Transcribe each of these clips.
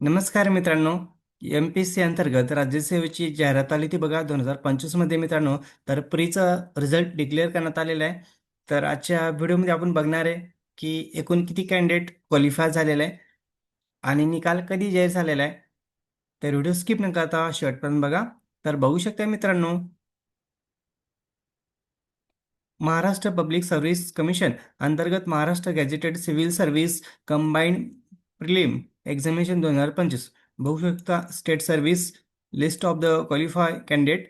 नमस्कार मित्रांनो. M P S C अंतर्गत राज्यसेवेची जाहिरात आली ती बघा 2025 मध्ये मित्रांनो. तर प्रीचा रिझल्ट डिक्लेअर करण्यात आलेला आहे. तर आजच्या व्हिडिओमध्ये आपण बघणार आहे की एकूण किती कॅन्डिडेट क्वालिफाय झालेला आहे आणि निकाल कधी जाहीर झालेला आहे. तर व्हिडिओ स्किप न करता शेवटपर्यंत बघा. तर बघू शकता मित्रांनो, महाराष्ट्र पब्लिक सर्व्हिस कमिशन अंतर्गत Maharashtra gazetted civil service combined prelim examination 2025 बघू शकता. State service list of the qualify candidate.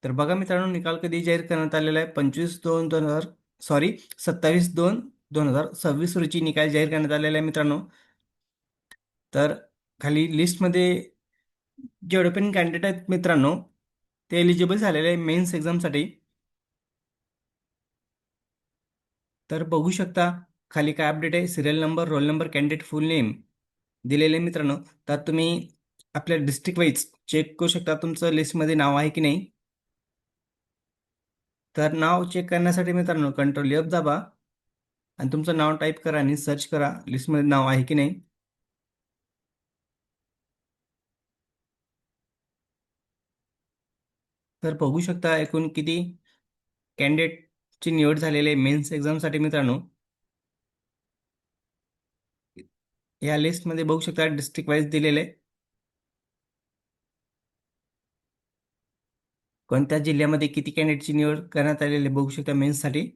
तर बघा मित्रांनो, निकाल कधी जाहीर करण्यात आलेला आहे. 27 रोजी निकाल जाहीर करण्यात आलेला आहे मित्रांनो. तर खाली लिस्टमध्ये जेवढे पण कॅन्डिडेट आहेत मित्रांनो, ते एलिजिबल झालेले आहे मेन्स एक्झामसाठी. तर बघू शकता खाली काय अपडेट आहे. Serial number, roll number, candidate फुल नेम दिलेले आहे मित्रांनो. तर तुम्ही आपल्या डिस्ट्रिक्ट वाईज चेक करू शकता तुमचं लिस्टमध्ये नाव आहे की नाही. तर नाव चेक करण्यासाठी मित्रांनो कंट्रोल F दाबा आणि तुमचं नाव टाईप करा आणि सर्च करा लिस्टमध्ये नाव आहे की नाही. तर बघू शकता एकूण किती कॅन्डिडेटची निवड झालेली आहे मेन्स एक्झामसाठी मित्रांनो. या लिस्टमध्ये बघू शकता डिस्ट्रिक्ट वाईज दिलेले कोणत्या जिल्ह्यामध्ये किती कॅन्डिडेटची निवड करण्यात आलेली आहे बघू शकता मेन्ससाठी.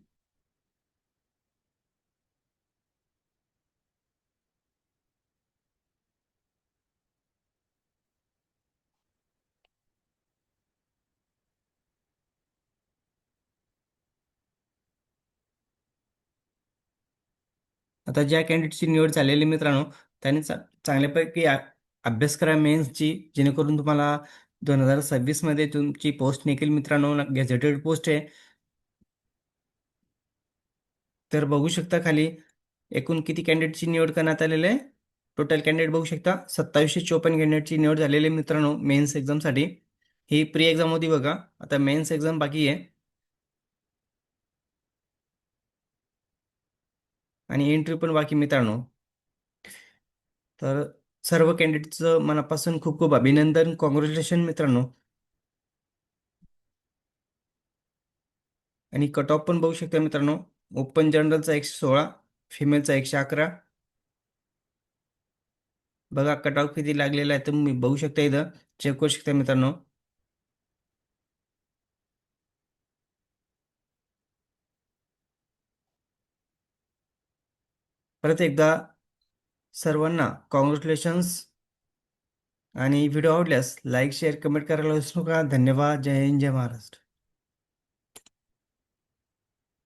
आता ज्या कॅन्डिडेटची निवड झालेली मित्रांनो, त्यांनी चांगल्यापैकी अभ्यास करा मेन्सची, जेणेकरून तुम्हाला 2026 मध्ये तुमची पोस्ट निघेल मित्रांनो. गॅझेटेड पोस्ट आहे. तर बघू शकता खाली एकूण किती कॅन्डिडेटची निवड करण्यात आलेली आहे. टोटल कॅन्डिडेट बघू शकता 2754 कॅन्डिडेटची निवड झालेली आहे मित्रांनो मेन्स एक्झामसाठी. ही प्री एक्झाम होती बघा, आता मेन्स एक्झाम बाकी आहे आणि एंट्री पण बाकी मित्रांनो. तर सर्व कॅन्डिडेटचं मनापासून खूप खूप अभिनंदन, कॉंग्रॅच्युलेशन मित्रांनो. आणि कट ऑफ पण बघू शकता मित्रांनो. ओपन जनरलचा 116, फिमेलचा 111. बघा कट ऑफ किती लागलेला आहे तुम्ही बघू शकता, इथं चेक करू शकता मित्रांनो. परत एकदा सर्वांना कॉंग्रॅच्युलेशन्स. आणि व्हिडिओ आवडल्यास लाईक शेअर कमेंट करायला विसरू नका. धन्यवाद. जय हिंद, जय महाराष्ट्र.